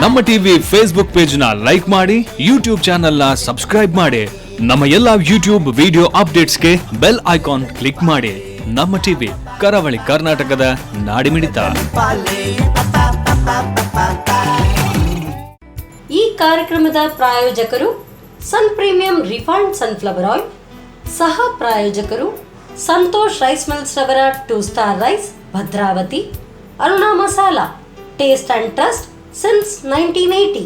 ನಮ್ಮ TV Facebook page ನ like ಮಾಡಿ, ಯೂಟ್ಯೂಬ್ ಚಾನೆಲ್ ನ ಸಬ್ಸ್ಕ್ರೈಬ್ ಮಾಡಿ. ನಮ್ಮ ಎಲ್ಲಾ ಯೂಟ್ಯೂಬ್ ವಿಡಿಯೋ ಅಪ್ಡೇಟ್ಸ್ಗೆ ಬೆಲ್ ಐಕಾನ್ ಕ್ಲಿಕ್ ಮಾಡಿ. ನಮ್ಮ ಟಿವಿ ಕರಾವಳಿ ಕರ್ನಾಟಕದ ನಾಡಿಮಿಡಿತ. ಈ ಕಾರ್ಯಕ್ರಮದ ಪ್ರಾಯೋಜಕರು ಸನ್ ಪ್ರೀಮಿಯಂ ರಿಫೈನ್ಡ್ ಸನ್ಫ್ಲವರ್ ಆಯಿಲ್, ಸಹ ಪ್ರಾಯೋಜಕರು ಸಂತೋಷ್ ರೈಸ್ ಮಿಲ್ಸ್ ರವರ 2 star rice, Bhadravathi, Aruna masala, taste and trust since 1980,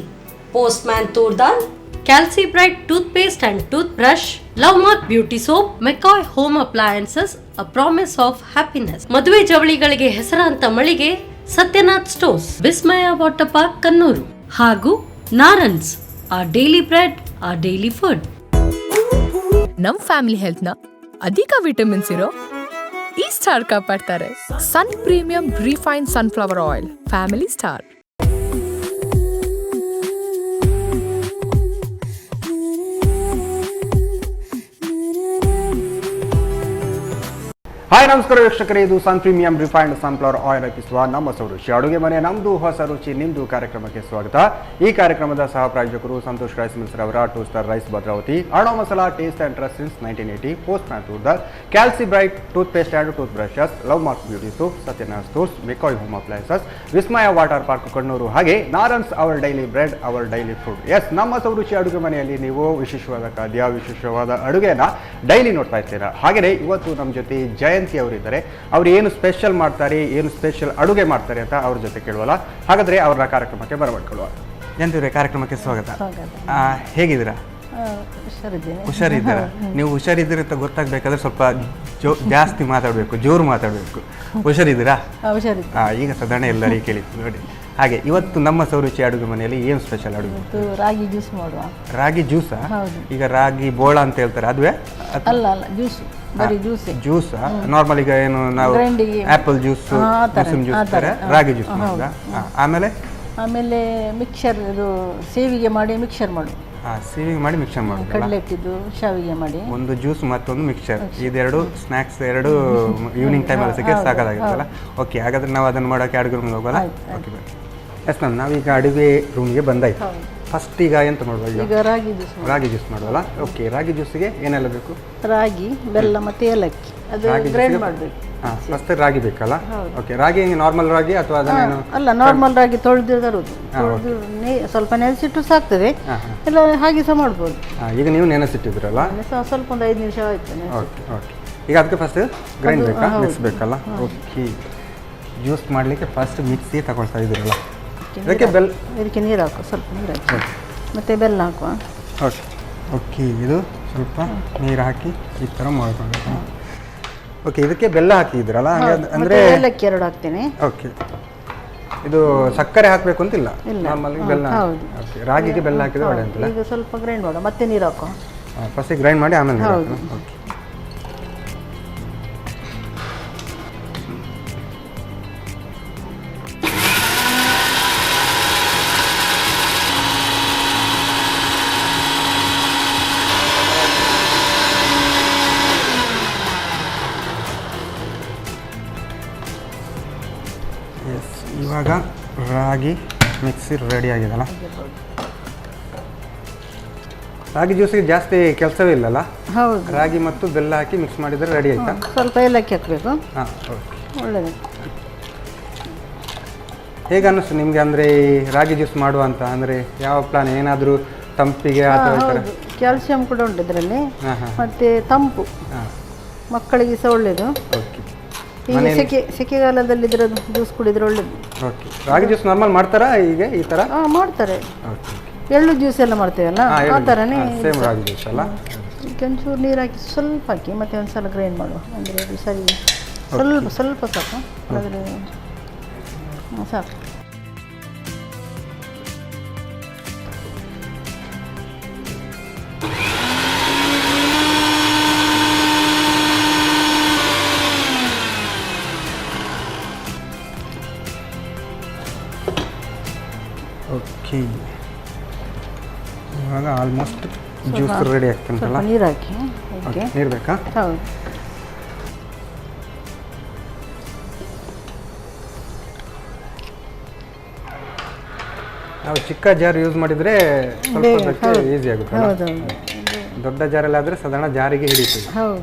Postman Turdal, Calci Bright toothpaste and toothbrush, Lovemark beauty soap, McCoy home appliances, a promise of happiness. ಮದುವೆ ಜವಳಿಗಳಿಗೆ ಹೆಸರಾಂತ ಮಳಿಗೆ Satyanath stores, Vismaya water park Kannur, ಹಾಗೂ Narans, our daily bread, our daily food. ನಮ್ family health ನ ಅಧಿಕ vitamins ಇರೋ ಈ ಸ್ಟಾರ್ ಕಾಪಾಡ್ತಾರೆ. Sun premium refined sunflower oil, family star. Hi ನಮಸ್ಕಾರ ವೀಕ್ಷಕರೇ, ಇದು sun premium refined sunflower oil ಅರ್ಪಿಸುವ ನಮ್ಮ ರುಚಿ ಅಡುಗೆ ಮನೆ, ನಮ್ಮದು ಹೊಸ ರುಚಿ ನಿಮ್ಮದು ಕಾರ್ಯಕ್ರಮಕ್ಕೆ ಸ್ವಾಗತ. ಈ ಕಾರ್ಯಕ್ರಮದ ಸಹ ಪ್ರಾಯೋಜಕರು ಸಂತೋಷ್ ರೈಸ್ ಮಿಲ್ಸ್ ರವರ 2 star rice, Bhadravathi, Aruna masala, taste and trust since 1980, postman toor dal, calci bright toothpaste and tooth brushes, love mark beauty soap, Satyanath stores, McCoy home appliances, Vismaya water park Kannur, ಹಾಗೆ Narans, our daily bread, our daily food. Yes, ನಮ್ಮ ರುಚಿ ಅಡುಗೆ ಮನೆಯಲ್ಲಿ ನೀವು ವಿಶೇಷವಾದ ಖಾದ್ಯ, ವಿಶೇಷವಾದ ಅಡುಗೆನ ಡೈಲಿ ನೋಡ್ತಾ ಇರ್ತೀರಾ. ಹಾಗೆಯೇ ಇವತ್ತು ನಮ್ಮ ಜೊತೆ ಜಯಂತಿ ಅವರಿದ್ದಾರೆ. ಅವ್ರು ಏನು ಸ್ಪೆಷಲ್ ಮಾಡ್ತಾರೆ, ಏನು ಸ್ಪೆಷಲ್ ಅಡುಗೆ ಮಾಡ್ತಾರೆ ಅಂತ ಅವ್ರ ಜೊತೆ ಕೇಳುವಲ್ಲ. ಹಾಗಾದ್ರೆ ಅವರ ಕಾರ್ಯಕ್ರಮಕ್ಕೆ ಬರಮಾಡ್ಕೊಳ್ಳುವ. ಜಯಂತಿ ಕಾರ್ಯಕ್ರಮಕ್ಕೆ ಸ್ವಾಗತ. ಹೇಗಿದ್ದೀರಾ? ಹುಷಾರಿದ್ದೀರಾ? ನೀವು ಹುಷಾರಿದ್ದೀರ ಅಂತ ಗೊತ್ತಾಗಬೇಕಾದ್ರೆ ಸ್ವಲ್ಪ ಜಾಸ್ತಿ ಮಾತಾಡಬೇಕು, ಜೋರು ಮಾತಾಡಬೇಕು. ಹುಷಾರಿದ್ದೀರಾ? ಈಗ ಸಾಧಾರಣ ಎಲ್ಲರಿಗೆ ಕೇಳಿತ್ತು ನೋಡಿ. ಹಾಗೆ ಇವತ್ತು ನಮ್ಮ ಸೌರುಚಿ ಅಡುಗೆ ಮನೆಯಲ್ಲಿ ಏನು ಸ್ಪೆಷಲ್ ಅಡುಗೆ? ರಾಗಿ ಜ್ಯೂಸ್ ಮಾಡುವ. ರಾಗಿ ಜ್ಯೂಸಾ? ಈಗ ರಾಗಿ ಬೋಳ ಅಂತ ಹೇಳ್ತಾರೆ, ಅದುವೇ? ಅಲ್ಲ ಅಲ್ಲ, ಜ್ಯೂಸ್, ಬರೀ ಜ್ಯೂಸ್. ಜ್ಯೂಸ್ ನಾರ್ಮಲ್ ಈಗ ಏನು ನಾವು ಆಪಲ್ ಜ್ಯೂಸ್, ಮೋಸಂಬಿ ಜ್ಯೂಸ್ ತರ ರಾಗಿ ಜ್ಯೂಸ್ ಮಾಡೋದಾ? ಆಮೇಲೆ ಆಮೇಲೆ ಮಿಕ್ಸರ್, ಇದು ಸೇವಿಗೆ ಮಾಡಿ ಮಿಕ್ಸರ್ ಮಾಡು. ಸೇವಿಂಗ್ ಮಾಡಿ ಮಿಕ್ಸರ್ ಮಾಡೋದು, ಕಡಲೆ ಹಿಟ್ಟಿದ್ದು ಶಾವಿಗೆ ಮಾಡಿ. ಒಂದು ಜ್ಯೂಸ್ ಮತ್ತೊಂದು ಮಿಕ್ಸರ್, ಇದೆರಡು ಸ್ನ್ಯಾಕ್ಸ್, ಎರಡು ಈವ್ನಿಂಗ್ ಟೈಮಲ್ಲಿ ಸಿಕ್ಕಿ ಸಾಕಾಗಿರುತ್ತಲ್ಲ. ಓಕೆ, ಹಾಗಾದ್ರೆ ನಾವು ಅದನ್ನು ಮಾಡೋಕ್ಕೆ ಅಡುಗೆ ರೂಮ್ಗೆ ಹೋಗೋಲ್ಲ. ಓಕೆ ಬನ್ನಿ. ಎಸ್ ಮ್ಯಾಮ್, ನಾವೀಗ ಅಡುಗೆ ರೂಮ್ಗೆ ಬಂದಾಯ್ತು. ಫಸ್ಟ್ ಈಗ ಎಂತ ಮಾಡುವ? ಈಗ ರಾಗಿ ಜ್ಯೂಸ್. ರಾಗಿ ಜ್ಯೂಸ್ ಮಾಡುವಲ್ಲ. ಓಕೆ, ರಾಗಿ ಜ್ಯೂಸಿಗೆ ಏನೆಲ್ಲ ಬೇಕು? ರಾಗಿ, ಬೆಲ್ಲ ಮತ್ತು ಏಲಕ್ಕಿ, ಅದು ಗ್ರೈಂಡ್ ಮಾಡಬೇಕು. ಫಸ್ಟ್ ರಾಗಿ ಬೇಕಲ್ಲ? ಓಕೆ, ರಾಗಿ ನಾರ್ಮಲ್ ರಾಗಿ ಅಥವಾ ಅದನ್ನೇನು? ಅಲ್ಲ, ನಾರ್ಮಲ್ ರಾಗಿ ತೊಳೆದು ತರುವುದು. ಸ್ವಲ್ಪ ನೆನೆಸಿಟ್ಟು ಸಾಕ್ತದೆ, ಇಲ್ಲ ಹಾಗೆ ಸಹ ಮಾಡ್ಬೋದು. ಈಗ ನೀವು ನೆನೆಸಿಟ್ಟಿದ್ರಲ್ಲ, ಸ್ವಲ್ಪ ಒಂದು 5 ನಿಮಿಷ ಆಯ್ತು. Okay okay. ಈಗ ಅದಕ್ಕೆ ಫಸ್ಟ್ ಗ್ರೈಂಡ್ ಬೇಕಾ, ಮಿಕ್ಸ್ ಬೇಕಲ್ಲ? ಓಕೆ, ಜ್ಯೂಸ್ ಮಾಡಲಿಕ್ಕೆ ಫಸ್ಟ್ ಮಿಕ್ಸಿ ತಗೊಳ್ತಾ ಇದ್ದೀರಲ್ಲ. ಇದಕ್ಕೆ ಇದಕ್ಕೆ ನೀರು ಹಾಕುವ, ಸ್ವಲ್ಪ ನೀರು ಹಾಕಿ ಮತ್ತೆ ಬೆಲ್ಲ ಹಾಕುವ. ಓಕೆ ಓಕೆ, ಇದು ಸ್ವಲ್ಪ ನೀರು ಹಾಕಿ ಈ ಥರ ಮಾಡ್ಕೊಳ್ಬೇಕು. ಓಕೆ, ಇದಕ್ಕೆ ಬೆಲ್ಲ ಹಾಕಿದ್ರಲ್ಲ, ಅಂದರೆ ಏಲಕ್ಕಿ 2 ಹಾಕ್ತೇನೆ. ಓಕೆ, ಇದು ಸಕ್ಕರೆ ಹಾಕಬೇಕು ಅಂತಿಲ್ಲ, ನಾರ್ಮಲಿ ಬೆಲ್ಲ. ಓಕೆ, ರಾಗಿಗೆ ಬೆಲ್ಲ ಹಾಕಿದ್ರೆ ಒಳ್ಳೆ ಅಂತಿಲ್ಲ. ಈಗ ಸ್ವಲ್ಪ ಗ್ರೈಂಡ್ ಮಾಡುವ, ಮತ್ತೆ ನೀರು ಹಾಕುವ. ಫಸ್ಟಿಗೆ ಗ್ರೈಂಡ್ ಮಾಡಿ ಆಮೇಲೆ ನೀರು ಹಾಕೋಣ. ಓಕೆ, ಇವಾಗ ರಾಗಿ ಮಿಕ್ಸಿ ರೆಡಿ ಆಗಿದೆಲ್ಲ. ರಾಗಿ ಜ್ಯೂಸಿಗೆ ಜಾಸ್ತಿ ಕೆಲಸವೇ ಇಲ್ಲಲ್ಲ? ಹೌದು, ರಾಗಿ ಮತ್ತು ಬೆಲ್ಲ ಹಾಕಿ ಮಿಕ್ಸ್ ಮಾಡಿದರೆ ರೆಡಿ ಆಯ್ತಾ? ಸ್ವಲ್ಪ ಏಲಕ್ಕಿ ಹಾಕಬೇಕು. ಹಾಂ, ಓಕೆ, ಒಳ್ಳೆಯದು. ಹೇಗೆ ಅನ್ನಿಸ್ತು ನಿಮಗೆ, ಅಂದರೆ ರಾಗಿ ಜ್ಯೂಸ್ ಮಾಡುವ ಅಂತ? ಅಂದರೆ ಯಾವ ಪ್ಲಾನ್, ಏನಾದರೂ ತಂಪಿಗೆ ಅಥವಾ? ಕ್ಯಾಲ್ಸಿಯಂ ಕೂಡ ಉಂಟು ಇದರಲ್ಲಿ, ಮತ್ತು ತಂಪು, ಮಕ್ಕಳಿಗೆ ಸಹ ಒಳ್ಳೆಯದು. ಓಕೆ, ಈಗ ಸೆಕೆಗಾಲದಲ್ಲಿ ಇದರ ಜ್ಯೂಸ್ ಕುಡಿದ್ರೆ ಒಳ್ಳೇದು. ಓಕೆ, ರಾಗಿ ಜ್ಯೂಸ್ ನಾರ್ಮಲ್ ಮಾಡ್ತಾರಾ ಈಗ ಈ ಥರ? ಮಾಡ್ತಾರೆ. ಎಳ್ಳು ಜ್ಯೂಸ್ ಎಲ್ಲ ಮಾಡ್ತೇವಲ್ಲ, ಆ ಥರನೇ ಸೇಮ್ ರಾಗಿ ಜ್ಯೂಸ್ ಅಲ್ಲ. ಒಂಚೂರು ನೀರು ಹಾಕಿ ಸ್ವಲ್ಪ ಹಾಕಿ ಮತ್ತೆ ಒಂದು ಸಲ ಗ್ರೈಂಡ್ ಮಾಡುವ, ಅಂದರೆ ಅದು ಸರಿ ಸ್ವಲ್ಪ ಸ್ವಲ್ಪ ಸಾಕು, ಆದರೆ ಸಾಕು. ಓಕೆ, ಇವಾಗ ಆಲ್ಮೋಸ್ಟ್ ಜ್ಯೂಸ್ ರೆಡಿ ಆಗ್ತಂತಲ್ಲ. ನೀರು ಹಾಕಿ. ನೀರು ಬೇಕಾ? ಹೌದು. ನಾವು ಚಿಕ್ಕ ಜಾರ್ ಯೂಸ್ ಮಾಡಿದರೆ ಸ್ವಲ್ಪ ಈಸಿ ಆಗುತ್ತೆ. ಹೌದೌದು. ದೊಡ್ಡ ಜಾರಲ್ಲಾದರೆ ಸಾಧಾರಣ ಜಾರಿಗೆ ಹಿಡಿತದೆ. ಹೌದು.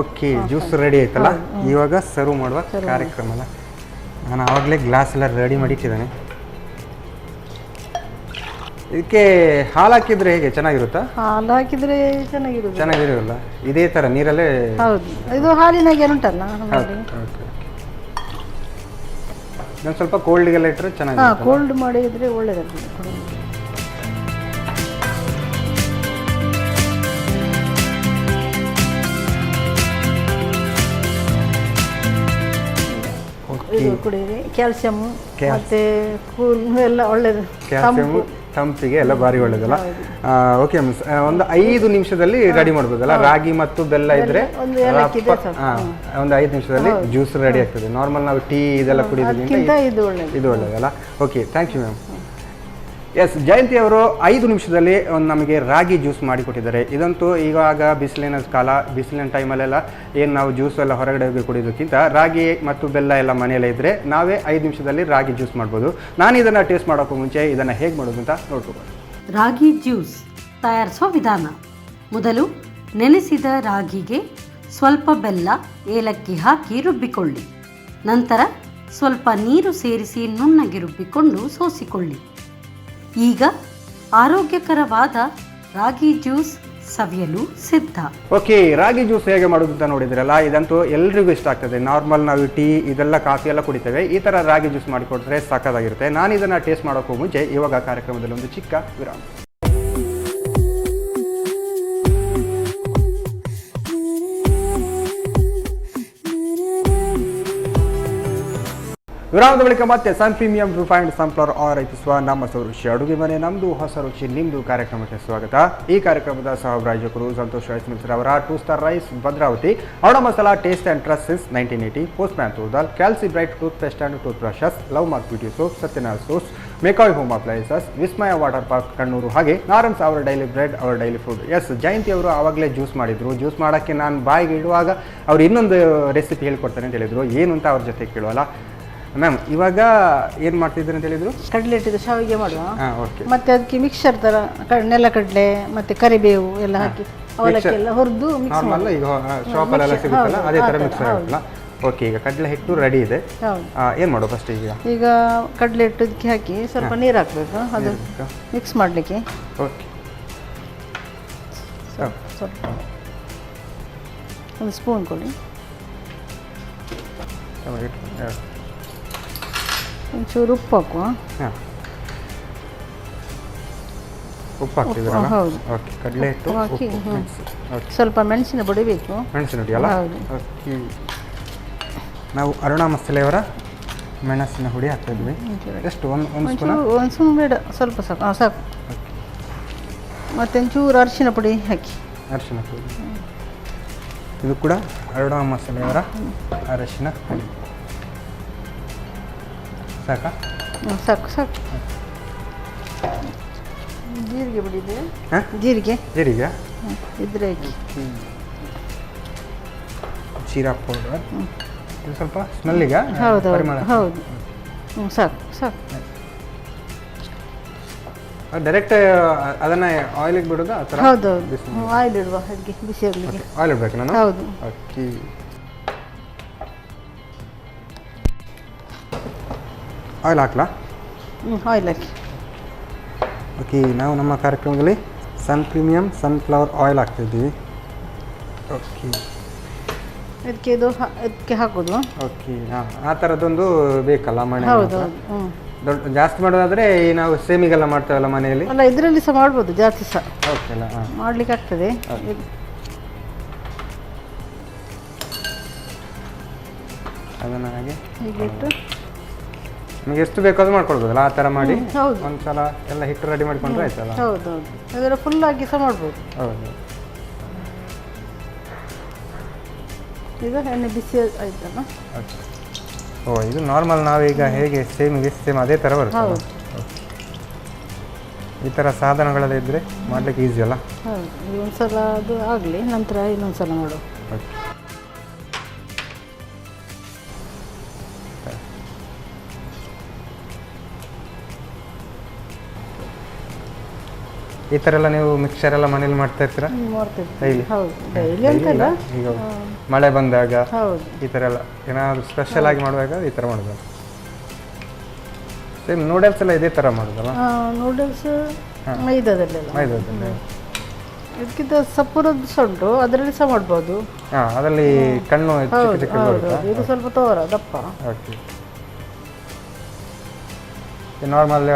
ಓಕೆ, ಜ್ಯೂಸ್ ರೆಡಿ ಆಯ್ತಲ್ಲ, ಇವಾಗ ಸರ್ವ್ ಮಾಡುವ ಕಾರ್ಯಕ್ರಮ ಅಲ್ಲ. ನಾನು ಆವಾಗಲೇ ಗ್ಲಾಸ್ ಎಲ್ಲ ರೆಡಿ ಮಾಡಿಟ್ಟಿದ್ದೇನೆ. ಇದಕ್ಕೆ ಹಾಲು ಹಾಕಿದ್ರೆ ಹೇಗೆ ಚೆನ್ನಾಗಿರುತ್ತಾ? ಹಾಲು ಹಾಕಿದರೆ ಚೆನ್ನಾಗಿರೋಲ್ಲ, ಇದೇ ಥರ ನೀರಲ್ಲೇ. ಹೌದು, ಇದು ಹಾಲಿನಾಗೆ ಉಂಟಲ್ಲ ನಮ್ಮಲ್ಲಿ. ನಾನು ಸ್ವಲ್ಪ ಕೋಲ್ಡ್ಗೆಲ್ಲ ಇಟ್ಟರೆ ಚೆನ್ನಾಗಿ. ಕೋಲ್ಡ್ ಮಾಡಿದರೆ ಒಳ್ಳೆಯದಾಗ್ತದೆ. ಇದು ಕುಡಿಯಿರಿ, ಕ್ಯಾಲ್ಸಿಯಮ್ ಮತ್ತೆ ಕೂಲ್ ಎಲ್ಲ ಒಳ್ಳೆಯದು. ಕ್ಯಾಲ್ಸಿಯಮ್ ತಂಪಿಗೆ ಎಲ್ಲ ಭಾರಿ ಒಳ್ಳೇದಲ್ಲ. ಓಕೆ ಮಿಸ್, ಒಂದು 5 ನಿಮಿಷದಲ್ಲಿ ರೆಡಿ ಮಾಡ್ಬೋದಲ್ಲ? ರಾಗಿ ಮತ್ತು ಬೆಲ್ಲ ಇದ್ರೆ ಒಂದು 5 ನಿಮಿಷದಲ್ಲಿ ಜ್ಯೂಸ್ ರೆಡಿ ಆಗ್ತದೆ. ನಾರ್ಮಲ್ ನಾವು ಟೀ ಇದೆಲ್ಲ ಕುಡಿಯೋದ್ರಿಂದ ಇದು ಒಳ್ಳೇದಲ್ಲ. Okay, thank you ma'am. Yes, Jayanthi ಅವರು 5 ನಿಮಿಷದಲ್ಲಿ ನಮಗೆ ರಾಗಿ ಜ್ಯೂಸ್ ಮಾಡಿಕೊಟ್ಟಿದ್ದಾರೆ. ಇದಂತೂ ಇವಾಗ ಬಿಸಿಲಿನ ಕಾಲ, ಬಿಸಿಲಿನ ಟೈಮಲ್ಲೆಲ್ಲ ಏನು ನಾವು ಜ್ಯೂಸ್ ಎಲ್ಲ ಹೊರಗಡೆ ಹೋಗಿ ಕುಡಿಯೋದಕ್ಕಿಂತ ರಾಗಿ ಮತ್ತು ಬೆಲ್ಲ ಎಲ್ಲ ಮನೆಯಲ್ಲೇ ಇದ್ದರೆ ನಾವೇ 5 ನಿಮಿಷದಲ್ಲಿ ರಾಗಿ ಜ್ಯೂಸ್ ಮಾಡ್ಬೋದು. ನಾನು ಇದನ್ನು ಟೇಸ್ಟ್ ಮಾಡೋಕ್ಕೂ ಮುಂಚೆ ಇದನ್ನು ಹೇಗೆ ಮಾಡೋದು ಅಂತ ನೋಡ್ಕೋಬೋದು. ರಾಗಿ ಜ್ಯೂಸ್ ತಯಾರಿಸುವ ವಿಧಾನ. ಮೊದಲು ನೆನೆಸಿದ ರಾಗಿಗೆ ಸ್ವಲ್ಪ ಬೆಲ್ಲ, ಏಲಕ್ಕಿ ಹಾಕಿ ರುಬ್ಬಿಕೊಳ್ಳಿ. ನಂತರ ಸ್ವಲ್ಪ ನೀರು ಸೇರಿಸಿ ನುಣ್ಣಗೆ ರುಬ್ಬಿಕೊಂಡು ಸೋಸಿಕೊಳ್ಳಿ. ಈಗ ಆರೋಗ್ಯಕರವಾದ ರಾಗಿ ಜ್ಯೂಸ್ ಸವಿಯಲು ಸಿದ್ಧ. ಓಕೆ, ರಾಗಿ ಜ್ಯೂಸ್ ಹೇಗೆ ಮಾಡೋದು ಅಂತ ನೋಡಿದ್ರಲ್ಲ, ಇದಂತೂ ಎಲ್ರಿಗೂ ಇಷ್ಟ ಆಗ್ತದೆ. ನಾರ್ಮಲ್ ನಾವು ಟೀ ಇದೆಲ್ಲ ಕಾಫಿ ಎಲ್ಲ ಕುಡಿತೇವೆ, ಈ ಥರ ರಾಗಿ ಜ್ಯೂಸ್ ಮಾಡಿಕೊಟ್ರೆ ಸಾಕಾಗಿರುತ್ತೆ. ನಾನು ಇದನ್ನು ಟೇಸ್ಟ್ ಮಾಡೋಕ್ಕೂ ಮುಂಚೆ ಇವಾಗ ಕಾರ್ಯಕ್ರಮದಲ್ಲಿ ಒಂದು ಚಿಕ್ಕ ವಿರಾಮ. ವಿರಾಮದ ಬಳಿಕ ಮತ್ತೆ ಸನ್ ಪ್ರೀಮಿಯಂ ರಿಫೈನ್ಡ್ ಸನ್ಫ್ಲವರ್ ಆಯಿಲ್ ರಚಿಸುವ ನಮ್ಮ ರುಚಿ ಅಡುಗೆ ಮನೆ ನಮ್ಮದು ಹೊಸ ರುಚಿ ನಿಮ್ಮದು ಕಾರ್ಯಕ್ರಮಕ್ಕೆ ಸ್ವಾಗತ. ಈ ಕಾರ್ಯಕ್ರಮದ ಸಹ ಪ್ರಾಯೋಜಕರು ಸಂತೋಷ್ ರೈಸ್ ಮಿಲ್ಸ್ ರವರ 2 ಸ್ಟಾರ್ ರೈಸ್ ಭದ್ರಾವತಿ, ಔಡ masala taste and trust since 1980, postman toor dal, calci bright toothpaste and tooth brushes, love mark beauty soap, Satyanarayana ಸೋಸ್, McCoy home appliances, Vismaya water park Kannur, ಹಾಗೆ Narans our daily bread, our daily food. Yes, Jayanthi ಅವರು ಆವಾಗಲೇ juice ಮಾಡಿದ್ರು. Juice ಮಾಡೋಕ್ಕೆ ನಾನು ಬಾಯಿಗೆ ಇಡುವಾಗ ಅವ್ರು ಇನ್ನೊಂದು ರೆಸಿಪಿ ಹೇಳ್ಕೊಡ್ತಾರೆ ಅಂತ ಹೇಳಿದರು. ಏನು ಅಂತ ಅವ್ರ ಜೊತೆ ಕೇಳುವಲ್ಲ. ಮ್ಯಾಮ್, ಇವಾಗ ಏನು ಮಾಡ್ತಿದ್ದೀರಿ ಅಂತ ಹೇಳಿದ್ರು? ಕಡಲೆ ಇಟ್ಟಿದ್ದು ಶಾವಿಗೆ ಮಾಡುವ. ಓಕೆ. ಮತ್ತೆ ಅದಕ್ಕೆ ಮಿಕ್ಸರ್ ಥರ ನೆಲಕಡಲೆ ಮತ್ತೆ ಕರಿಬೇವು ಎಲ್ಲ ಹಾಕಿ ಅವಲಕ್ಕಿ ಎಲ್ಲ ಹುರಿದು ನಾರ್ಮಲ್ ಈಗ ಶಾಪಲ್ಲೆಲ್ಲ ಸಿಗುತ್ತಲ್ಲ ಅದೇ ಥರ ಮಿಕ್ಸರ್ ಆಗುತ್ತಲ್ಲ. ಓಕೆ, ಈಗ ಕಡಲೆ ಹಿಟ್ಟು ರೆಡಿ ಇದೆ. ಏನು ಮಾಡುವ ಫಸ್ಟ್? ಈಗ ಕಡಲೆ ಹಿಟ್ಟು ಇದಕ್ಕೆ ಹಾಕಿ ಸ್ವಲ್ಪ ನೀರು ಹಾಕಬೇಕು, ಅದು ಮಿಕ್ಸ್ ಮಾಡಲಿಕ್ಕೆ. ಓಕೆ, ಸ್ವಲ್ಪ ಒಂದು ಸ್ಪೂನ್ ಕೊಡಿ. ಒಂಚೂರು ಉಪ್ಪು ಹಾಕುವ. ಉಪ್ಪು ಹಾಕ್ತಿದ್ದೀರಾ? ಹೌದು. ಓಕೆ, ಕಡಲೆ ಹಿಟ್ಟು ಹಾಕಿ ಸ್ವಲ್ಪ ಮೆಣಸಿನ ಪುಡಿ ಬೇಕು. ಮೆಣಸಿನ ಪುಡಿ ಅಲ್ಲ? ಹೌದು. ಓಕೆ, ನಾವು ಅರುಣಾ ಮಸಾಲೆಯವರ ಮೆಣಸಿನ ಹುಡಿ ಹಾಕ್ತಾ ಇದ್ವಿ. ಎಷ್ಟು? ಒಂದು ಸ್ಪೂನ್ ಬೇಡ, ಸ್ವಲ್ಪ ಸಾಕು. ಸಾಕು. ಮತ್ತೆ ಒಂಚೂರು ಅರಿಶಿನ ಪುಡಿ ಹಾಕಿ. ಅರಿಶಿನ ಪುಡಿ, ಇದು ಕೂಡ ಅರುಣಾ ಮಸಾಲೆಯವರ ಅರಿಶಿನ ಪುಡಿ. ಸಾಕಾ? ಸಾಕು ಸಾಕು. ಜೀರಿಗೆ ಬಿಡಿದೆ. ಜೀರಿಗೆ ಇದ್ರೆ ಹಾಕಿ. ಜೀರಾ ಪೌಡರ್, ಇದು ಸ್ವಲ್ಪ ಸ್ಮೆಲ್ಲಿಗೆ. ಹೌದು ಹೌದು. ಸಾಕು ಸಾಕು. ಡೈರೆಕ್ಟ್ ಅದನ್ನ ಆಯಿಲಿಗೆ ಬಿಡೋದು ಆ ಥರ? ಹೌದು ಆಯಿಲ್ ಇಡುವ, ಅದಕ್ಕೆ ಬಿಸಿ ಆಗಲಿಕ್ಕೆ ಆಯಿಲ್ ಇಡಬೇಕು ನಾನು? ಹೌದು. ಓಕೆ, ಆಯಿಲ್ ಹಾಕ್ಲಾ? ಆಯಿಲ್ ಹಾಕಿ. ಓಕೆ, ನಾವು ನಮ್ಮ ಕಾರ್ಯಕ್ರಮದಲ್ಲಿ ಸನ್ ಪ್ರೀಮಿಯಂ ಸನ್ಫ್ಲವರ್ ಆಯಿಲ್ ಹಾಕ್ತಿದ್ದೀವಿ. ಓಕೆ, ಇದಕ್ಕೆ ಹಾಕೋದು. ಓಕೆ, ಆ ಥರದ್ದೊಂದು ಬೇಕಲ್ಲ ಮನೆ? ಹೌದು. ದೊಡ್ಡ ಜಾಸ್ತಿ ಮಾಡೋದಾದರೆ ನಾವು ಸೇಮಿಗೆಲ್ಲ ಮಾಡ್ತೇವಲ್ಲ ಮನೆಯಲ್ಲಿ, ಅಲ್ಲ ಇದರಲ್ಲಿ ಸಹ ಮಾಡ್ಬೋದು, ಜಾಸ್ತಿ ಸಹ ಓಕೆ ಅಲ್ಲ ಮಾಡ್ಲಿಕ್ಕೆ ಆಗ್ತದೆ. ಅದನ್ನು ಹಾಗೆ ಹೀಗಿಟ್ಟು ನಿಮಗೆ ಎಷ್ಟು ಬೇಕಾದ್ರೂ ಮಾಡ್ಕೊಳ್ಬೋದಲ್ಲ ಆ ಥರ ಮಾಡಿ. ಹೌದು. ಒಂದ್ಸಲ ಎಲ್ಲ ಹಿಟ್ಟು ರೆಡಿ ಮಾಡಿಕೊಂಡ್ರೆ ಆಯ್ತಲ್ಲ? ಹೌದು. ಅದರ ಫುಲ್ ಆಗಿ ಸಹ ಮಾಡ್ಬೋದು. ಹೌದು. ಈಗ ಎಣ್ಣೆ ಬಿಸಿ ಆಯ್ತಲ್ಲ? ಓ, ಇದು ನಾರ್ಮಲ್ ನಾವೀಗ ಹೇಗೆ ಸೇಮ್ ಅದೇ ಥರ ಬರುತ್ತೆ. ಹೌದು. ಈ ಥರ ಸಾಧನಗಳೆಲ್ಲ ಇದ್ದರೆ ಮಾಡಲಿಕ್ಕೆ ಈಸಿ ಅಲ್ಲ? ಹೌದು. ಒಂದ್ಸಲ ಅದು ಆಗಲಿ, ನಂತರ ಇನ್ನೊಂದ್ಸಲ ಮಾಡುವ. ಓಕೆ, ಈ ಥರ ಎಲ್ಲ ನೀವು ಮಿಕ್ಸರ್ ಎಲ್ಲ ಮನೇಲಿ ಮಾಡ್ತಾ ಇರ್ತೀರಾ? ಮಾಡ್ತಿದ್ವಿ. ಡೈಲಿ? ಹೌದು, ಡೈಲಿ ಅಂತಲ್ಲ. ಈಗ ಮಳೆ ಬಂದಾಗ ಹೌದು. ಈ ಥರ ಎಲ್ಲ ಏನಾದರೂ ಸ್ಪೆಷಲ್ ಆಗಿ ಮಾಡುವಾಗ ಈ ಥರ ಮಾಡೋದು. ಸೇಮ್ ನೂಡಲ್ಸ್ ಎಲ್ಲ ಇದೇ ಥರ ಮಾಡೋದಲ್ಲ? ನೂಡಲ್ಸ್ ಮೈದಾದಲ್ಲೆಲ್ಲ. ಮೈದಾದಲ್ಲಿ ಇದಕ್ಕಿಂತ ಸಪುರದ್ದು ಸೊಂಟು ಅದರಲ್ಲಿ ಸಹ ಮಾಡ್ಬೋದು. ಹಾಂ, ಅದರಲ್ಲಿ ಕಣ್ಣು ಚಿಕ್ಕ ಚಿಕ್ಕ ಬರುತ್ತಾ? ಇದು ಸ್ವಲ್ಪ ತೋರ ದಪ್ಪ. ಓಕೆ. ನಾರ್ಮಲ್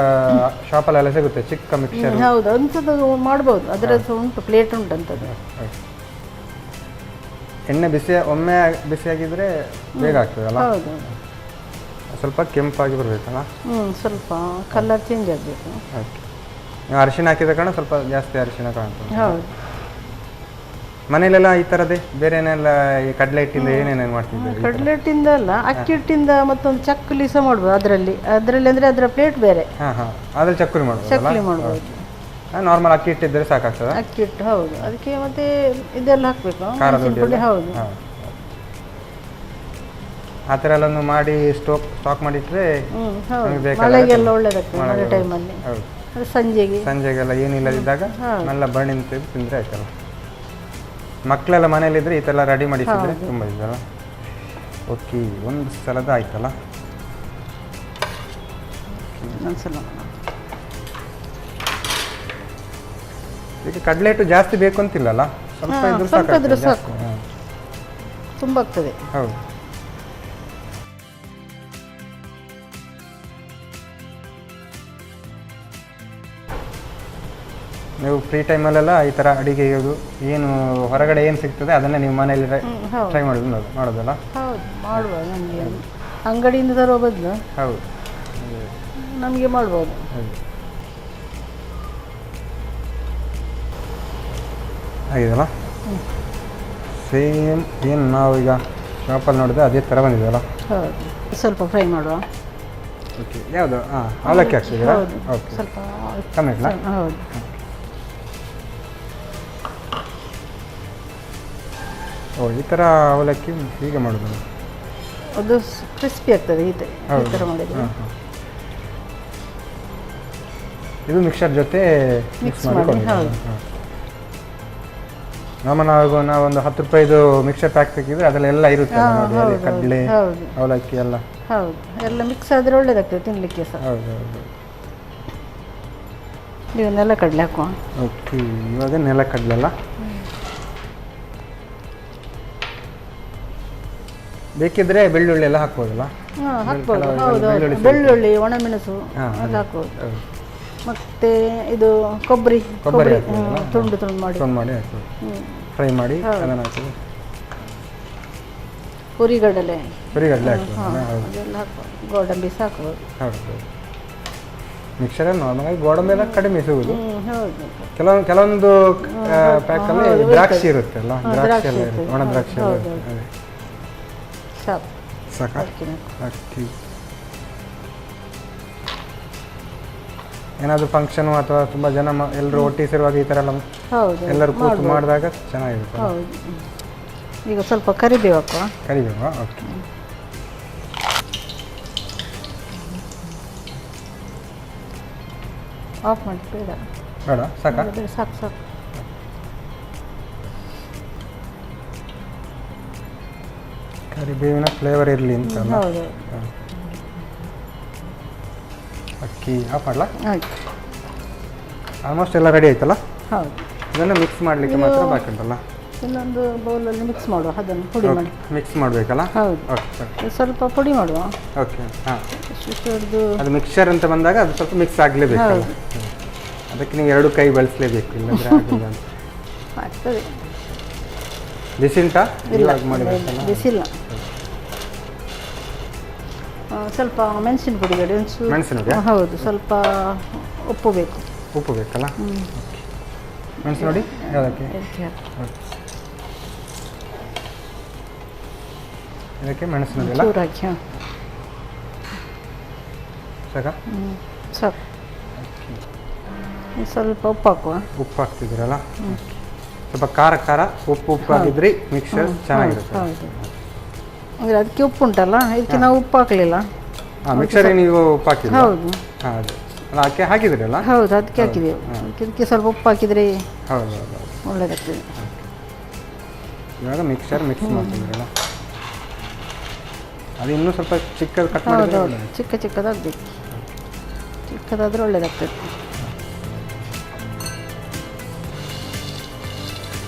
ಶಾಪಲ್ಲೆಲ್ಲ ಸಿಗುತ್ತೆ ಚಿಕ್ಕ ಮಿಕ್ಸರ್. ಹೌದು, ಅಂಥದ್ದು ಮಾಡ್ಬೋದು. ಅದರದ್ದು ಉಂಟು, ಪ್ಲೇಟ್ ಉಂಟು ಅಂಥದ್ದು. ಎಣ್ಣೆ ಒಮ್ಮೆ ಬಿಸಿಯಾಗಿದ್ರೆ ಬೇಗ ಆಗ್ತದಲ್ಲ? ಹೌದು. ಸ್ವಲ್ಪ ಕೆಂಪಾಗಿ ಬರಬೇಕಲ್ಲ? ಸ್ವಲ್ಪ ಕಲರ್ ಚೇಂಜ್ ಆಗಬೇಕು. ಓಕೆ. ನೀವು ಅರಿಶಿನ ಹಾಕಿದ ಕಾರಣ ಸ್ವಲ್ಪ ಜಾಸ್ತಿ ಅರಿಶಿನ ಕಾಣ್ತದೆ. ಹೌದು. ಮನೇಲೆಲ್ಲ ಈ ಥರದೇ ಬೇರೆ ಏನೆಲ್ಲ ಈ ಕಡಲೆ ಹಿಟ್ಟಿಂದ ಏನೇನೇನು ಮಾಡ್ತಿದ್ದೀವಿ? ಕಡಲೆ ಹಿಟ್ಟಿಂದ ಅಲ್ಲ, ಅಕ್ಕಿ ಹಿಟ್ಟಿಂದ ಮತ್ತೊಂದು ಚಕ್ಕಲಿ ಸಹ ಮಾಡ್ಬೋದು. ಅದರಲ್ಲಿ ಅಂದರೆ ಅದರ ಪ್ಲೇಟ್ ಬೇರೆ. ಹಾಂ, ಅದ್ರಲ್ಲಿ ಚಕ್ಕುಲಿ ಮಾಡ್ಬೋದು. ಚಕ್ಕಲಿ ಮಾಡ್ಬೋದು. ನಾರ್ಮಲ್ ಅಕ್ಕಿ ಹಿಟ್ಟಿದ್ರೆ ಸಾಕಾಗ್ತದೆ? ಅಕ್ಕಿ ಹಿಟ್ಟು, ಹೌದು. ಅದಕ್ಕೆ ಮತ್ತೆ ಇದೆಲ್ಲ ಹಾಕಬೇಕು, ಖಾರದ ಪುಡಿ. ಹೌದು. ಆ ಥರ ಎಲ್ಲ ಮಾಡಿ ಸ್ಟಾಕ್ ಮಾಡಿಟ್ರೆ ಮಳೆಗೆಲ್ಲ ಒಳ್ಳೇದಾಗ್ತದೆ. ಮಳೆ ಟೈಮಲ್ಲಿ. ಸಂಜೆಗೆಲ್ಲ ಏನಿಲ್ಲದಿದ್ದಾಗ ಎಲ್ಲ ಬಣ್ಣಿನ ತೆಗೆದು ತಿಂದರೆ ಆಯ್ತಲ್ಲ. ಮಕ್ಕಳೆಲ್ಲ ಮನೇಲಿದ್ರೆ ಈ ಥರ ರೆಡಿ ಮಾಡಿಸಿದ್ರೆ ತುಂಬ ಇದಲ್ಲ. ಓಕೆ, ಒಂದು ಸಲದ ಆಯ್ತಲ್ಲ. ಈಗ ಕಡಲೆ ಹಿಟ್ಟು ಜಾಸ್ತಿ ಬೇಕು ಅಂತಿಲ್ಲಲ್ಲ, ಸ್ವಲ್ಪ ಇದ್ರೂ ಸಾಕು. ತುಂಬ ಆಗ್ತದೆ. ಹೌದು. ನೀವು ಫ್ರೀ ಟೈಮಲ್ಲೆಲ್ಲ ಈ ಥರ ಅಡುಗೆ ಏನು ಹೊರಗಡೆ ಏನು ಸಿಗ್ತದೆ ಅದನ್ನೇ ನೀವು ಮನೆಯಲ್ಲಿ ಟ್ರೈ ಮಾಡೋದಲ್ಲ? ಹೌದು, ಮಾಡುವ. ನಮಗೆ ಅಂಗಡಿಯಿಂದ ತರೋ ಬದಲು ಹೌದು ನಮಗೆ ಮಾಡ್ಬೋದು. ಆಗಿದೆಲ್ಲ ಸೇಮ್ ಏನು ನಾವೀಗ ಶಾಪಲ್ಲಿ ನೋಡಿದ್ರೆ ಅದೇ ಥರ ಬಂದಿದೆಯಲ್ಲ? ಹೌದು. ಸ್ವಲ್ಪ ಫ್ರೈ ಮಾಡುವ. ಓಕೆ. ಯಾವುದು? ಅವಲಕ್ಕಿ ಹಾಕ್ತಿದ್ದೀರಾ? ಓಕೆ, ಸ್ವಲ್ಪ ಕಮ್ಮಿ ಇರಲ್ಲ? ಹೌದು. ಓ, ಈ ಥರ ಅವಲಕ್ಕಿ ಹೀಗೆ ಮಾಡೋದು? ಅದು ಕ್ರಿಸ್ಪಿ ಆಗ್ತದೆ ಈ ಥರ ಮಾಡಿದರೆ. ಇದು ಮಿಕ್ಸರ್ ಜೊತೆ ಮಿಕ್ಸ್ ಮಾಡಿ. ಹೌದು. ನಾವೊಂದು 10 ರೂಪಾಯಿದು ಮಿಕ್ಸರ್ ಪ್ಯಾಕ್ ತೆಗೆದ್ರೆ ಅದರಲ್ಲೆಲ್ಲ ಇರುತ್ತೆ ನೋಡಿ, ಕಡಲೆ ಅವಲಕ್ಕಿ ಎಲ್ಲ. ಹೌದು, ಎಲ್ಲ ಮಿಕ್ಸ್ ಆದರೆ ಒಳ್ಳೇದಾಗ್ತದೆ ತಿನ್ನಲಿಕ್ಕೆ ಸಹ. ಹೌದು ಹೌದು. ನೀವು ನೆಲಕಡಲೆ ಹಾಕುವ. ಓಕೆ, ಇವಾಗ ನೆಲಕಡಲೆಲ್ಲ ಬೇಕಿದ್ರೆ ಬೆಳ್ಳುಳ್ಳಿ ಎಲ್ಲ ಹಾಕ್ಬೋದಲ್ಲ? ಹಾಕ್ಬೋದು. ಹೌದು, ಬೆಳ್ಳುಳ್ಳಿ, ಒಣಮೆಣಸು ಎಲ್ಲ ಹಾಕ್ಬೋದು. ಮತ್ತೆ ಇದು ಕೊಬ್ಬರಿ ತುಂಡು ಮಾಡಿ ಹಾಕ್ಬೋದು. ಫ್ರೈ ಮಾಡಿ ಅದನ್ನು ಹಾಕ್ಬೋದು. ಹುರಿಗಡಲೆ ಹಾಕ್ಬೋದು. ಅದೆಲ್ಲ ಹಾಕ್ಬೋದು. ಗೋಡಂಬಿ ಸಹ ಹಾಕ್ಬೋದು. ಹೌದು. ಮಿಕ್ಸರಲ್ಲಿ ನಾರ್ಮಲಾಗಿ ಗೋಡಂಬಿ ಎಲ್ಲ ಕಡಿಮೆ ಸಿಗೋದು. ಹೌದು. ಕೆಲವೊಂದು ಪ್ಯಾಕಲ್ಲಿ ದ್ರಾಕ್ಷಿ ಇರುತ್ತೆ ಅಲ್ಲ, ದ್ರಾಕ್ಷಿ ಎಲ್ಲ ಇರುತ್ತೆ, ಒಣ ದ್ರಾಕ್ಷಿ ಎಲ್ಲ ಇರುತ್ತೆ. ಸಾಕಾ? ಅಕ್ಕಿ ಏನಾದರೂ ಫಂಕ್ಷನು ಅಥವಾ ತುಂಬ ಜನ ಎಲ್ಲರೂ ಒಟ್ಟಿಗೆ ಸೇರುವಾಗ ಈ ಥರ ಎಲ್ಲ ಎಲ್ಲರೂ ಕೂತು ಮಾಡಿದಾಗ ಚೆನ್ನಾಗಿರುತ್ತೆ. ಹೌದು. ಈಗ ಸ್ವಲ್ಪ ಕರಿಬೇವು ಹಾಕುವ. ಕರಿಬೇವಾ? ಓಕೆ. ಆಫ್ ಮಾಡಿ. ಬೇಡ ಸಾಕಾ? ಸಾಕು. ಕರಿಬೇವಿನ ಫ್ಲೇವರ್ ಇರಲಿ ಅಂತ. ಹೌದು. ಅಕ್ಕಿ ಆಫ್ ಮಾಡಲಾ? ಆಯ್ತು. ಆಲ್ಮೋಸ್ಟ್ ಎಲ್ಲ ರೆಡಿ ಆಯ್ತಲ್ಲ? ಹೌದು. ಇದನ್ನು ಮಿಕ್ಸ್ ಮಾಡಲಿಕ್ಕೆ ಮಾತ್ರ ಬಾಕಿ ಉಂಟಲ್ಲ? ಇನ್ನೊಂದು ಬೌಲಲ್ಲಿ ಮಿಕ್ಸ್ ಮಾಡುವ. ಅದನ್ನು ಪುಡಿ ಮಾಡಿ ಮಿಕ್ಸ್ ಮಾಡಬೇಕಲ್ಲ? ಹೌದು. ಓಕೆ, ಸ್ವಲ್ಪ ಪುಡಿ ಮಾಡುವ. ಓಕೆ. ಹಾಂ, ಅದು ಮಿಕ್ಸರ್ ಅಂತ ಬಂದಾಗ ಅದು ಸ್ವಲ್ಪ ಮಿಕ್ಸ್ ಆಗಲೇಬೇಕು. ಅದಕ್ಕೆ ನೀವು 2 ಕೈ ಬಳಸಲೇಬೇಕು, ಇಲ್ಲಾಂದರೆ ಆಗಿಲ್ಲ ಅಂತ ಆಗ್ತದೆ. ಬಿಸಿಂಟ ಇವಾಗ ಮಾಡಬೇಕಲ್ಲ? ಬಿಸಿಲ್ಲ. ಸ್ವಲ್ಪ ಮೆಣಸಿನ ಪುಡಿ ಬೇಡ. ಮೆಣಸಿನ ಪುಡಿ? ಹೌದು. ಸ್ವಲ್ಪ ಉಪ್ಪು ಬೇಕು. ಉಪ್ಪು ಬೇಕಲ್ಲ? ಮೆಣಸು ನೋಡಿ ಯಾವುದಕ್ಕೆ? ಇದಕ್ಕೆ ಮೆಣಸಿನದೆಲ್ಲ ಹಾಕಿ. ಸಾಕಾ? ಸಾಕು. ಸ್ವಲ್ಪ ಉಪ್ಪು ಹಾಕುವ. ಉಪ್ಪು ಹಾಕ್ತಿದ್ದೀರಲ್ಲ? ಸ್ವಲ್ಪ ಖಾರ ಉಪ್ಪು ಆಗಿದ್ರೆ ಮಿಕ್ಸರ್ ಚೆನ್ನಾಗಿರುತ್ತೆ. ಹೌದು. ಅಂದರೆ ಅದಕ್ಕೆ ಉಪ್ಪು ಉಂಟಲ್ಲ, ಇದಕ್ಕೆ ನಾವು ಉಪ್ಪು ಹಾಕಲಿಲ್ಲ. ಮಿಕ್ಸರಿಗೆ ನೀವು ಉಪ್ಪು ಹಾಕಿಲ್ಲ? ಹೌದು. ಹಾಂ, ಅದೇ ಅಲ್ಲ ಅಕ್ಕಿ ಹಾಕಿದ್ರಲ್ಲ? ಹೌದು, ಅದಕ್ಕೆ ಹಾಕಿದೆವು. ಇದಕ್ಕೆ ಸ್ವಲ್ಪ ಉಪ್ಪು ಹಾಕಿದರೆ ಹೌದು ಒಳ್ಳೆಯದಾಗ್ತದೆ. ಇವಾಗ ಮಿಕ್ಸ್ ಮಾಡ್ತಿದ್ರಲ್ಲ, ಅದು ಇನ್ನೂ ಸ್ವಲ್ಪ ಚಿಕ್ಕದು ಕಟ್ ಮಾಡಿದ್ರೆ ಒಳ್ಳೆಯದು. ಚಿಕ್ಕದಾಗಬೇಕು, ಚಿಕ್ಕದಾದರೆ ಒಳ್ಳೆಯದಾಗ್ತದೆ.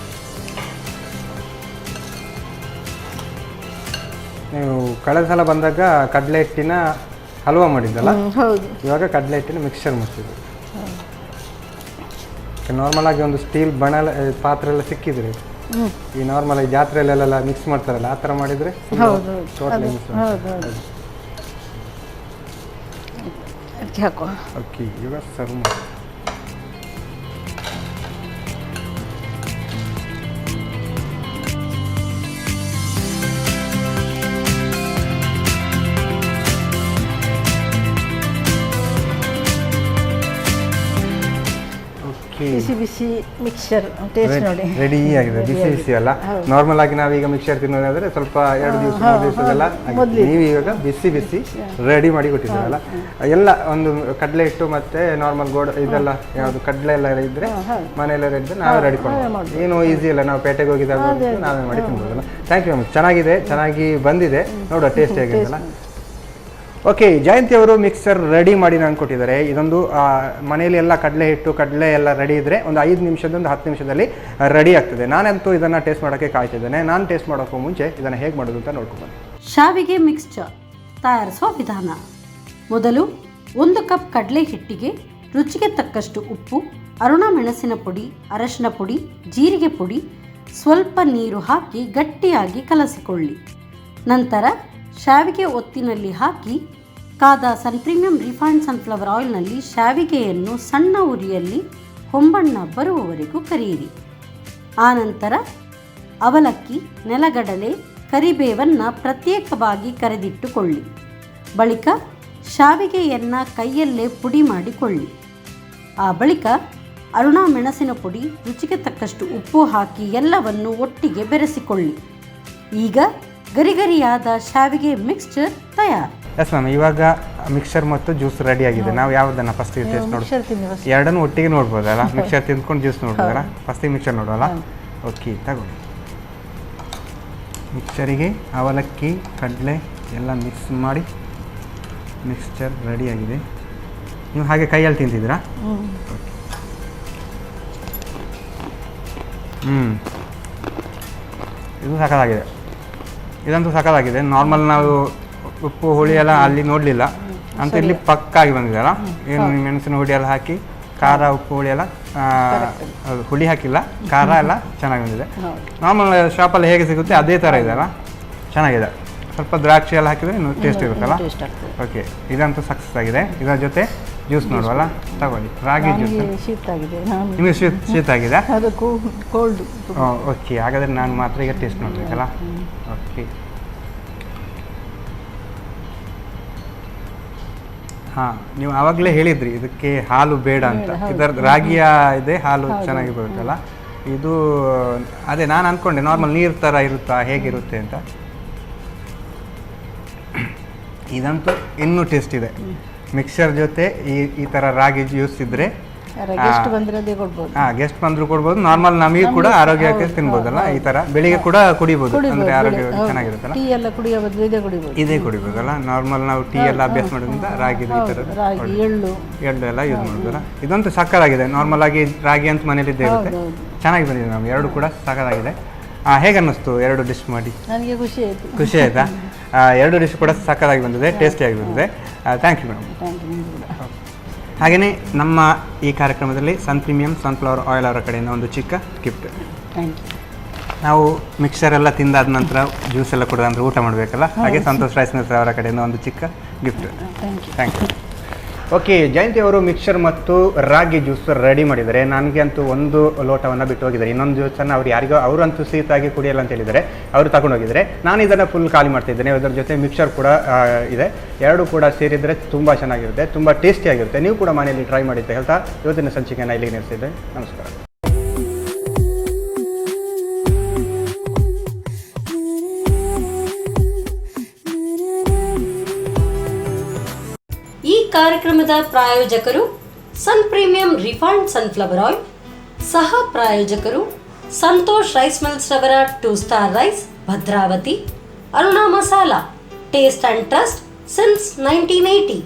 ನೀವು ಕಳೆದ ಸಲ ಬಂದಾಗ ಕಡಲೆ ಹಿಟ್ಟಿನ ಹಲ್ವಾ ಮಾಡಿದ್ದಲ್ಲ? ಹೌದು. ಇವಾಗ ಕಡಲೆ ಹಿಟ್ಟಿನ ಮಿಕ್ಸ್ಚರ್ ಮಾಡ್ತಿದ್ವಿ. ನಾರ್ಮಲ್ ಆಗಿ ಒಂದು ಸ್ಟೀಲ್ ಪಾತ್ರೆ ಎಲ್ಲ ಸಿಕ್ಕಿದ್ರೆ ಈ ನಾರ್ಮಲ್ ಆಗಿ ಜಾತ್ರೆಯಲ್ಲೆಲ್ಲ ಮಿಕ್ಸ್ ಮಾಡ್ತಾರಲ್ಲ, ಆ ಥರ ಮಾಡಿದರೆ ಟೋಟಲಿ ಮಿಕ್ಸ್. ಅದಕ್ಕೆ ಹಾಕುವ. ಓಕೆ, ಇವಾಗ ಸರ್ವ್ ಮಾಡಿ. ಬಿಸಿ ಮಿಕ್ಸ್ಚರ್ ಟೇಸ್ಟ್ ನೋಡಿ ರೆಡಿ ಆಗಿದೆ. ಬಿಸಿ ಅಲ್ಲ, ನಾರ್ಮಲ್ ಆಗಿ ನಾವೀಗ ಮಿಕ್ಸ್ಚರ್ ತಿನ್ನೋದಾದ್ರೆ ಸ್ವಲ್ಪ 2 ದಿವಸ 3 ದಿವಸದೆಲ್ಲ, ನೀವು ಇವಾಗ ಬಿಸಿ ರೆಡಿ ಮಾಡಿ ಕೊಟ್ಟಿದ್ದೀರಲ್ಲ. ಎಲ್ಲ ಒಂದು ಕಡಲೆ ಹಿಟ್ಟು ಮತ್ತೆ ನಾರ್ಮಲ್ ಇದೆಲ್ಲ ಯಾವುದು ಕಡಲೆ ಎಲ್ಲ ಇದ್ರೆ ಮನೆಯಲ್ಲ ಇದ್ರೆ ನಾವೇ ರೆಡಿ ಮಾಡ್ಬೋದು. ಏನು ಈಸಿ ಅಲ್ಲ, ನಾವು ಪೇಟೆಗೆ ಹೋಗಿದಾಗ ನಾವೇ ಮಾಡಿ ತಿನ್ಬೋದಲ್ಲ. ಥ್ಯಾಂಕ್ ಯು ಮ್ಯಾಮ್, ಚೆನ್ನಾಗಿ ಬಂದಿದೆ, ನೋಡುವ ಟೇಸ್ಟ್ ಹೇಗಿದೆಯಲ್ಲ. ಓಕೆ, ಜಯಂತಿ ಅವರು ಮಿಕ್ಸರ್ ರೆಡಿ ಮಾಡಿ ನಾನು ಕೊಟ್ಟಿದ್ದಾರೆ. ಇದೊಂದು ಮನೆಯಲ್ಲಿ ಎಲ್ಲ ಕಡಲೆ ಎಲ್ಲ ರೆಡಿ ಇದ್ದರೆ ಒಂದು 5 ನಿಮಿಷದಿಂದ 10 ನಿಮಿಷದಲ್ಲಿ ರೆಡಿ ಆಗ್ತದೆ. ನಾನಂತೂ ಇದನ್ನು ಟೇಸ್ಟ್ ಮಾಡೋಕ್ಕೆ ಕಾಯ್ತಿದ್ದೇನೆ. ನಾನು ಟೇಸ್ಟ್ ಮಾಡೋಕ್ಕೂ ಮುಂಚೆ ಇದನ್ನು ಹೇಗೆ ಮಾಡೋದು ಅಂತ ನೋಡ್ಕೊಂಡು. ಶಾವಿಗೆ ಮಿಕ್ಸ್ಚರ್ ತಯಾರಿಸುವ ವಿಧಾನ. ಮೊದಲು 1 ಕಪ್ ಕಡಲೆ ಹಿಟ್ಟಿಗೆ ರುಚಿಗೆ ತಕ್ಕಷ್ಟು ಉಪ್ಪು, ಅರುಣ ಮೆಣಸಿನ ಪುಡಿ, ಅರಶಿನ ಪುಡಿ, ಜೀರಿಗೆ ಪುಡಿ, ಸ್ವಲ್ಪ ನೀರು ಹಾಕಿ ಗಟ್ಟಿಯಾಗಿ ಕಲಸಿಕೊಳ್ಳಿ. ನಂತರ ಶಾವಿಗೆ ಒತ್ತಿನಲ್ಲಿ ಹಾಕಿ ಕಾದ ಸನ್ ಪ್ರೀಮಿಯಂ ರಿಫೈನ್ಡ್ ಸನ್ಫ್ಲವರ್ ಆಯಿಲ್ನಲ್ಲಿ ಶಾವಿಗೆಯನ್ನು ಸಣ್ಣ ಉರಿಯಲ್ಲಿ ಹೊಂಬಣ್ಣ ಬರುವವರೆಗೂ ಕರಿಯಿರಿ. ಆನಂತರ ಅವಲಕ್ಕಿ, ನೆಲಗಡಲೆ, ಕರಿಬೇವನ್ನು ಪ್ರತ್ಯೇಕವಾಗಿ ಕರೆದಿಟ್ಟುಕೊಳ್ಳಿ. ಬಳಿಕ ಶಾವಿಗೆಯನ್ನು ಕೈಯಲ್ಲೇ ಪುಡಿ ಮಾಡಿಕೊಳ್ಳಿ. ಆ ಬಳಿಕ ಅರುಣ ಮೆಣಸಿನ ಪುಡಿ, ರುಚಿಗೆ ತಕ್ಕಷ್ಟು ಉಪ್ಪು ಹಾಕಿ ಎಲ್ಲವನ್ನು ಒಟ್ಟಿಗೆ ಬೆರೆಸಿಕೊಳ್ಳಿ. ಈಗ ಗರಿಗರಿಯಾದ ಶಾವಿಗೆ ಮಿಕ್ಸ್ಚರ್ ತಯಾರು. ಎಸ್ ಮ್ಯಾಮ್, ಇವಾಗ ಮಿಕ್ಸರ್ ಮತ್ತು ಜ್ಯೂಸ್ ರೆಡಿ ಆಗಿದೆ. ನಾವು ಯಾವುದನ್ನು ಫಸ್ಟಿಗೆ ಟೇಸ್ಟ್ ನೋಡಿ, ಎರಡನ್ನು ಒಟ್ಟಿಗೆ ನೋಡ್ಬೋದಲ್ಲ? ಮಿಕ್ಸರ್ ತಿಂದ್ಕೊಂಡು ಜ್ಯೂಸ್ ನೋಡ್ಬೋದಲ್ಲ? ಫಸ್ಟಿಗೆ ಮಿಕ್ಸರ್ ನೋಡೋಲ್ಲ? ಓಕೆ, ತಗೊಳ್ಳಿ. ಮಿಕ್ಸರಿಗೆ ಅವಲಕ್ಕಿ, ಕಡಲೆ ಎಲ್ಲ ಮಿಕ್ಸ್ ಮಾಡಿ ಮಿಕ್ಸ್ಚರ್ ರೆಡಿಯಾಗಿದೆ. ನೀವು ಹಾಗೆ ಕೈಯಲ್ಲಿ ತಿಂತಿದ್ದೀರಾ? ಇದು ಸಖತ್ತಾಗಿದೆ. ಇದಂತೂ ಸಖತ್ತಾಗಿದೆ. ನಾರ್ಮಲ್ ನಾವು ಉಪ್ಪು ಹುಳಿ ಎಲ್ಲ ಅಲ್ಲಿ ನೋಡಲಿಲ್ಲ ಅಂತ ಇಲ್ಲಿ ಪಕ್ಕಾಗಿ ಬಂದಿದೆಯಲ್ಲ. ಏನು ಮೆಣಸಿನ ಹುಡಿ ಎಲ್ಲ ಹಾಕಿ ಖಾರ ಉಪ್ಪು ಹುಳಿ ಎಲ್ಲ ಹುಳಿ ಹಾಕಿಲ್ಲ, ಖಾರ ಎಲ್ಲ ಚೆನ್ನಾಗಿ ಬಂದಿದೆ. ನಾರ್ಮಲ್ ಶಾಪಲ್ಲಿ ಹೇಗೆ ಸಿಗುತ್ತೆ ಅದೇ ಥರ ಇದೆಯಲ್ಲ, ಚೆನ್ನಾಗಿದೆ. ಸ್ವಲ್ಪ ದ್ರಾಕ್ಷಿ ಎಲ್ಲ ಹಾಕಿದರೆ ಇನ್ನು ಟೇಸ್ಟ್ ಇರುತ್ತಲ್ಲ. ಓಕೆ, ಇದಂತೂ ಸಕ್ಸಸ್ ಆಗಿದೆ. ಇದರ ಜೊತೆ ಜ್ಯೂಸ್ ನೋಡುವಲ್ಲ, ತಗೊಳ್ಳಿ. ರಾಗಿ ಜ್ಯೂಸ್ ನಿಮಗೆ ಶೀತ ಆಗಿದೆ? ಓಕೆ, ಹಾಗಾದರೆ ನಾನು ಮಾತ್ರ ಈಗ ಟೇಸ್ಟ್ ನೋಡಬೇಕಲ್ಲ. ಓಕೆ, ಹಾಂ, ನೀವು ಆವಾಗಲೇ ಹೇಳಿದ್ರಿ ಇದಕ್ಕೆ ಹಾಲು ಬೇಡ ಅಂತ. ಇದರ ರಾಗಿಯ ಇದೆ, ಹಾಲು ಚೆನ್ನಾಗಿ ಬರುತ್ತಲ್ಲ. ಇದು ಅದೇ ನಾನು ಅಂದ್ಕೊಂಡೆ ನಾರ್ಮಲ್ ನೀರು ಥರ ಇರುತ್ತಾ, ಹೇಗಿರುತ್ತೆ ಅಂತ. ಇದಂತೂ ಇನ್ನೂ ಟೇಸ್ಟ್ ಇದೆ. ಮಿಕ್ಸರ್ ಜೊತೆ ಈ ಥರ ರಾಗಿ ಜ್ಯೂಸ್ ಇದ್ದರೆ ಗೆಸ್ಟ್ ಬಂದರೂ ಕೊಡ್ಬೋದು. ನಾರ್ಮಲ್ ನಮಗೆ ಕೂಡ ಆರೋಗ್ಯಕ್ಕೆ ತಿನ್ಬೋದಲ್ಲ. ಈ ಥರ ಬೆಳಿಗ್ಗೆ ಕೂಡ ಕುಡಿಬೋದು, ಅಂದರೆ ಆರೋಗ್ಯ ಚೆನ್ನಾಗಿರುತ್ತಲ್ಲ. ಇದೇ ಕುಡಿಬೋದಲ್ಲ. ನಾರ್ಮಲ್ ನಾವು ಟೀ ಎಲ್ಲ ಅಭ್ಯಾಸ ಮಾಡೋದ್ರಿಂದ ರಾಗಿ ಈ ಥರ ಎಳ್ಳು ಎಲ್ಲ ಯೂಸ್ ಮಾಡ್ಬೋದಲ್ಲ. ಇದಂತೂ ಸಕ್ಕತ್ತಾಗಿದೆ. ನಾರ್ಮಲ್ ಆಗಿ ರಾಗಿ ಅಂತ ಮನೇಲಿ ಇದ್ದೇ ಇರುತ್ತೆ. ಚೆನ್ನಾಗಿ ಬಂದಿದೆ ಮ್ಯಾಮ್, ಎರಡು ಕೂಡ ಸಕ್ಕತ್ತಾಗಿದೆ. ಹೇಗೆ ಅನ್ನಿಸ್ತು ಎರಡು ಡಿಶ್ ಮಾಡಿ? ನನಗೆ ಖುಷಿ ಆಯಿತಾ? ಎರಡು ಡಿಶ್ ಕೂಡ ಸಕ್ಕತ್ತಾಗಿ ಬಂದಿದೆ, ಟೇಸ್ಟಿಯಾಗಿ ಬಂದಿದೆ. Thank you madam. ಹಾಗೆಯೇ ನಮ್ಮ ಈ ಕಾರ್ಯಕ್ರಮದಲ್ಲಿ ಸನ್ ಪ್ರೀಮಿಯಂ ಸನ್ಫ್ಲವರ್ ಆಯಿಲ್ ಅವರ ಕಡೆಯಿಂದ ಒಂದು ಚಿಕ್ಕ ಗಿಫ್ಟ್. ನಾವು ಮಿಕ್ಸರ್ ಎಲ್ಲ ತಿಂದಾದ ನಂತರ ಜ್ಯೂಸ್ ಎಲ್ಲ ಕೊಡೋದು ಅಂದರೆ ಊಟ ಮಾಡಬೇಕಲ್ಲ, ಹಾಗೆ ಸಂತೋಷ್ ರೈಸ್ ಮಿಲ್ಸ್ ಅವರ ಕಡೆಯಿಂದ ಒಂದು ಚಿಕ್ಕ gift. Thank you. Okay, Jayanthi ಅವರು ಮಿಕ್ಸರ್ ಮತ್ತು ರಾಗಿ ಜ್ಯೂಸ್ ರೆಡಿ ಮಾಡಿದ್ದಾರೆ. ನನಗೆ ಅಂತೂ ಒಂದು ಲೋಟವನ್ನು ಬಿಟ್ಟು ಹೋಗಿದ್ದಾರೆ. ಇನ್ನೊಂದು ಜ್ಯೂಸನ್ನು ಅವ್ರು ಯಾರಿಗೋ ಅವರಂತೂ ಸೀತಾಗಿ ಕುಡಿಯಲ್ಲ ಅಂತ ಹೇಳಿದರೆ ಅವರು ತಗೊಂಡೋಗಿದ್ದಾರೆ. ನಾನು ಇದನ್ನು ಫುಲ್ ಖಾಲಿ ಮಾಡ್ತಿದ್ದೇನೆ. ಇದರ ಜೊತೆ ಮಿಕ್ಸರ್ ಕೂಡ ಇದೆ. ಎರಡು ಕೂಡ ಸೇರಿದರೆ ತುಂಬ ಚೆನ್ನಾಗಿರುತ್ತೆ, ತುಂಬ ಟೇಸ್ಟಿಯಾಗಿರುತ್ತೆ. ನೀವು ಕೂಡ ಮನೆಯಲ್ಲಿ ಟ್ರೈ ಮಾಡಿ ಅಂತ ಹೇಳ್ತಾ ಇವತ್ತಿನ ಸಂಚಿಕೆಯನ್ನು ಇಲ್ಲಿಗೆ ನಿಲ್ಲಿಸಿದ್ದೆ. ನಮಸ್ಕಾರ. ಈ ಕಾರ್ಯಕ್ರಮದ ಪ್ರಾಯೋಜಕರು ಸನ್ ಪ್ರೀಮಿಯಂ ರಿಫೈನ್ಡ್ ಸನ್ಫ್ಲವರ್ ಆಯಿಲ್. ಸಹ ಪ್ರಾಯೋಜಕರು ಸಂತೋಷ್ ರೈಸ್ ಮಿಲ್ಸ್ ರವರ 2 star rice, Bhadravathi. Aruna masala, taste and trust since 1980.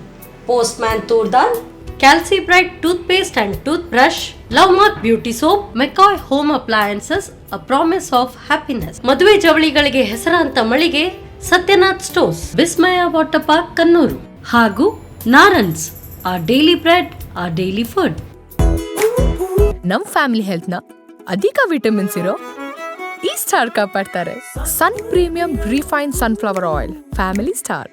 Postman toor dal, calci bright toothpaste and tooth brush, love mark beauty soap, McCoy home appliances, a promise of happiness. ಮದುವೆ ಜವಳಿಗಳಿಗೆ ಹೆಸರಾಂತ ಮಳಿಗೆ Satyanath stores, Vismaya water park Kannur, ಹಾಗೂ Narans, our daily bread, our daily food. ನಮ್ family health ನ ಅಧಿಕ vitamins ಇರೋ ಈ ಸ್ಟಾರ್ ಕಾಪಾಡ್ತಾರೆ. Sun premium refine sunflower oil, family star.